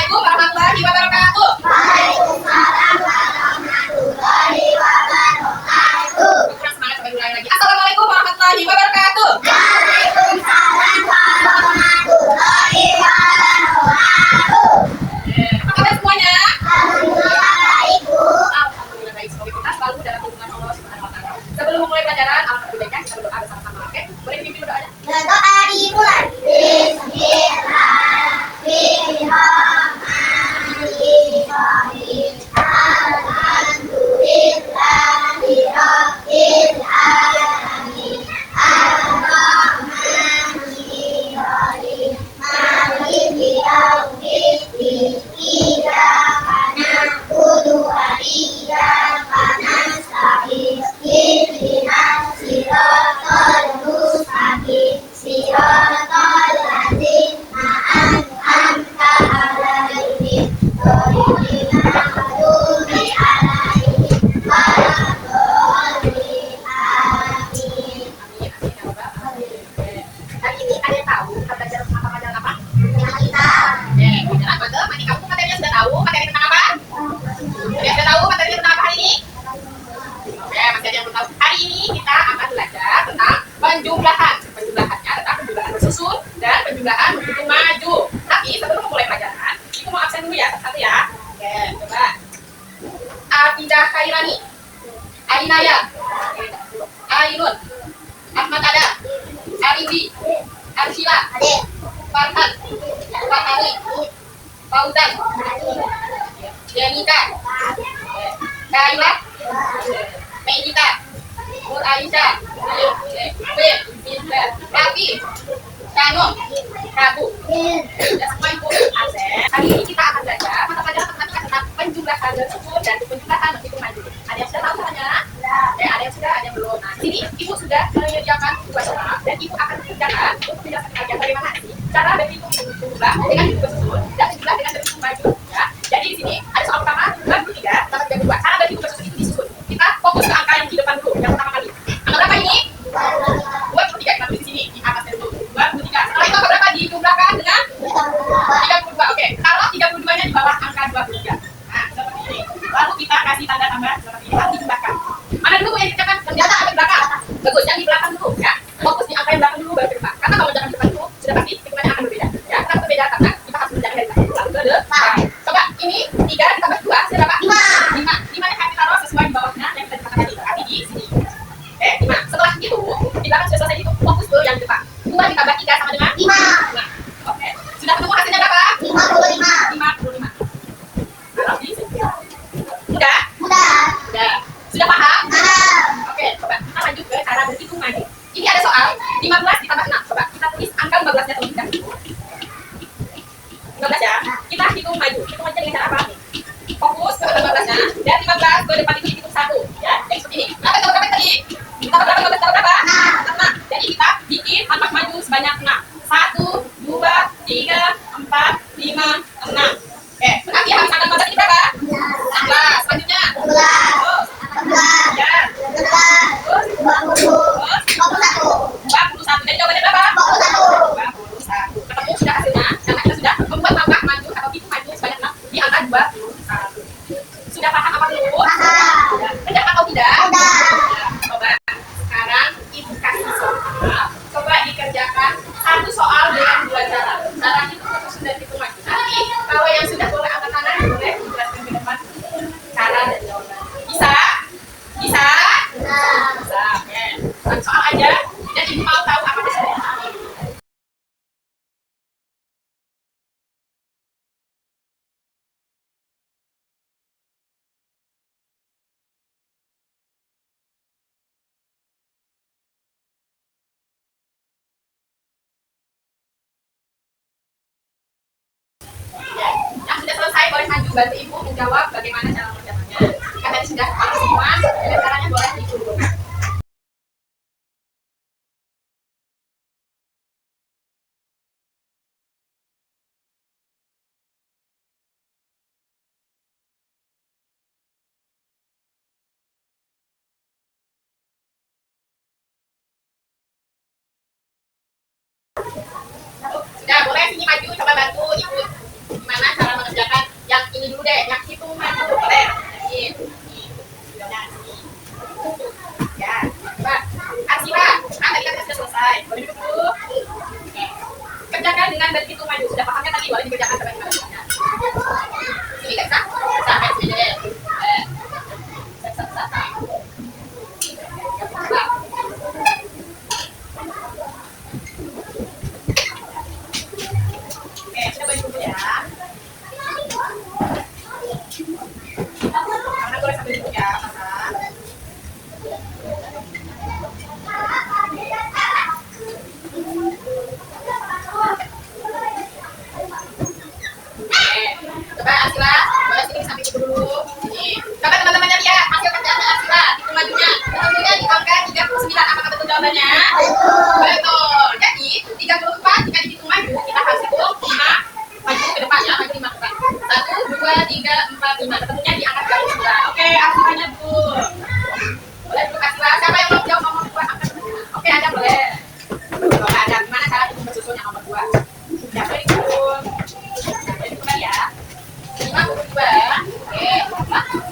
Assalamualaikum warahmatullahi wabarakatuh. Waalaikumsalam warahmatullahi wabarakatuh. Kurang semangat, coba ulangi lagi. Assalamualaikum warahmatullahi wabarakatuh. Waalaikumsalam warahmatullahi wabarakatuh. Apa kabar semuanya? Alhamdulillah baik, Bu. Alhamdulillah baik. Semoga kita selalu dalam lindungan Allah Subhanahu wa taala. Sebelum memulai pelajaran, alhamdulillah baiknya kita berdoa bersama-sama, oke? Boleh dipimpin berdoanya? Berdoa dimulai. Bismillahirrahmanirrahim. Alhamdulillahirabbil alamin. Ar-Rahmanir-Rahim. Maliki yaumiddin. Iyyaka na'budu wa iyyaka nasta'in. Ihdinas siratal mustaqim. Siratal ladzina an'amta 'alaihim ghairil maghdubi alaihim waladdallin. Amin. Hari ini ada yang tahu kita belajar tentang pelajaran apa? Kita Pelajaran matematika. Kamu materinya sudah tahu materi tentang apa? Sudah tahu materinya tentang apa hari ini? Oke, masih ada yang belum tahu. Hari ini kita akan belajar tentang penjumlahan. Penjumlahannya adalah penjumlahan bersusun dan penjumlahan menghitung maju. Tapi sebelum memulai pelajaran, ibu mau absen dulu ya, satu ya. Oke, coba. Afidah Khairani, Ainaya, Ainun, Ahmad Ada, Arindi, Arshila, adik, Farhan, Fatani, Fauzan, Yanika, Kaila, Medita, Nur Aisyah, Rafi, Kano, Rabu. Ya semua ibu absen. Hari ini kita akan belajar mata pelajaran matematika tentang penjumlahan bersusun dan penjumlahan menghitung maju. Ada yang sudah tahu caranya? Ada yang sudah, ada yang belum. Nah, sini ibu sudah menyediakan dua soal dan ibu akan mengerjakan untuk menjelaskan kalian bagaimana sih cara berhitung jumlah dengan hitung bersusun dan jumlah dengan berhitung maju. Ya, jadi di sini ada soal pertama, dua, tiga, sama tiga, dua. Cara berhitung bersusun itu disusun. Kita fokus ke angka yang di depan dulu, yang pertama kali. Angka berapa ini? 23, kita tulis di sini di atasnya dulu. 23. Setelah itu angka berapa dijumlahkan dengan 32. Oke, taruh 32-nya di bawah angka 23. Nah, seperti ini. Lalu kita kasih tanda tambah seperti ini. Lalu dijumlahkan. Mana dulu yang dikerjakan? Ternyata angka di belakang. Bagus, yang di belakang dulu ya. Fokus di angka yang belakang dulu baru ke depan. Karena kalau jangan di depan dulu, sudah pasti hitungannya akan berbeda. Ya, akan berbeda karena kita harus belajar dari belakang lalu ke depan. Coba, ini 3 ditambah 2, sudah berapa? 5. 5 yang kami taruh sesuai di bawahnya yang kita dikatakan tadi. Berarti di sini. Oke, 5. Setelah itu, di belakang sudah selesai itu, fokus ke yang di depan. 2 ditambah 3 sama dengan 5. 5. Oke, sudah ketemu hasilnya berapa? 55. 55. Taruh di sini. Udah? Udah. Udah. Sudah paham? Paham. Oke, coba kita lanjut ke cara berhitung maju. Ini ada soal 15 ditambah 6. Coba kita tulis angka 15-nya terlebih dahulu. 15 ya. Kita hitung maju. Hitung aja dengan cara apa? Fokus ke 15-nya dan 15 ke depan itu dihitung 1. Ya, jadi seperti ini. Berapa tadi? Kita berapa? 6. Jadi kita bikin angka maju sebanyak 6. 1, 2, 3, 4, 5, 6. Oke, berarti habis angka 15 ini berapa? 16. Selanjutnya. 12. 18. Ya. 19. 20. 21. 21. Jadi jawabannya berapa? 21. 21. Ketemu sudah hasilnya. Karena kita sudah membuat langkah maju atau hitung maju sebanyak 6 di angka 21. Sudah paham apa dulu? Paham. Kerjakan atau tidak? Udah. Coba sekarang ibu kasih soal. Coba dikerjakan satu soal dengan dua cara. Cara hitung bersusun dan hitung maju. Nanti kalau yang sudah boleh angkat tangan boleh dijelaskan ke depan cara dan jawaban. Bisa? Bisa? Bisa. Oke. Satu soal aja. Dan ibu mau tahu apa hasilnya. Yang sudah selesai boleh maju bantu ibu menjawab bagaimana cara mengerjakannya. Jika tadi sudah paham semua, dan caranya boleh dicoba. Sudah boleh sini maju, coba bantu ibu gimana cara mengerjakan. deh, yang hitung maju boleh. Ini. Ya, coba. Arsila, tadi kan sudah selesai. Boleh duduk dulu. Kerjakan dengan berhitung maju. Sudah pahamnya tadi, boleh dikerjakan sampai mana? Sini kan, sampai sini deh. Oke, sudah boleh duduk ya. Karena boleh sambil duduk ya, Mama. Coba Arsila, boleh sini sampai itu dulu. Ini. Coba teman-temannya lihat hasil kerjaan Arsila, hitung majunya. Tentunya di angka 39. Apakah betul jawabannya? Betul. Jadi 34 jika dihitung maju, kita harus hitung 5 maju ke depan ya, maju 5 ke depan. 1, 2, 3, 4, 5. Ketemunya di angka 39. Oke, Arsilanya betul. Boleh duduk Arsila. Siapa yang belum jawab nomor 2 angka sebenarnya? Oke, ada boleh. Coba ada gimana cara hitung bersusun yang nomor 2? Ya, boleh dihitung. Boleh dihitung ya. 52. Oke. 44.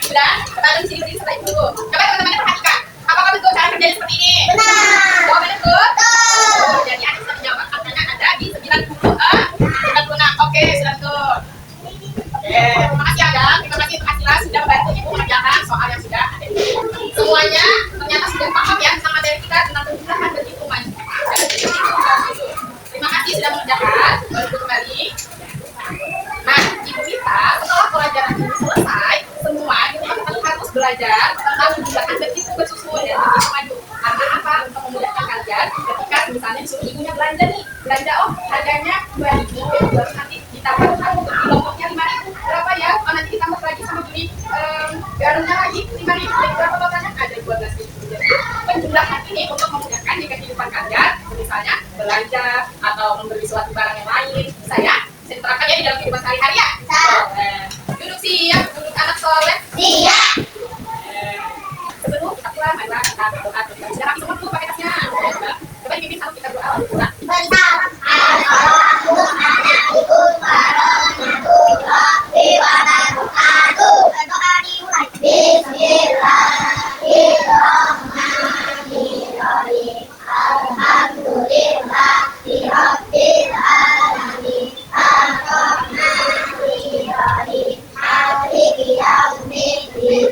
Sudah? Coba di sini berdiri setelah itu dulu. Coba teman-temannya perhatikan. Apakah betul cara kerjanya seperti ini? Benar. Jawabannya betul? Jadi ada bisa menjawab. Angkanya ada di 96. Oke, sudah betul. Oke, terima kasih Adam. Terima kasih Arsila sudah membantu Ibu mengerjakan soal yang sudah ada. Semuanya ternyata sudah paham ya tentang materi kita tentang penjelasan berhitung maju. Terima kasih sudah mengerjakan. Baru kembali. Nah, Ibu minta setelah pelajaran ini selesai, semua kita harus belajar tentang penjelasan berhitung bersusun dan berhitung maju. Karena apa? Untuk memudahkan kalian ketika misalnya disuruh ibunya belanja nih, belanja harganya 2.000, baru nanti ditambah kelompoknya 5.000, berapa ya? Oh nanti ditambah lagi sama beli garamnya lagi 5.000, jadi berapa totalnya? Ada 12.000. Jadi penjelasan ini untuk memudahkan di kehidupan kalian, misalnya belanja atau membeli suatu barang yang lain, bisa ya? Bisa diterapkan ya di dalam kehidupan sehari-hari ya? Duduk siap, duduk anak soleh. Siap. Sebelum kita pulang, marilah kita berdoa. Sudah kami semua dulu pakai tasnya. Coba dipimpin sama kita berdoa. Bersama. Assalamualaikum warahmatullahi wabarakatuh. Berdoa dimulai. Bismillahirrahmanirrahim. Alhamdulillahirabbil alamin. Ar-Rahmanir Rahim. Maliki yaumiddin.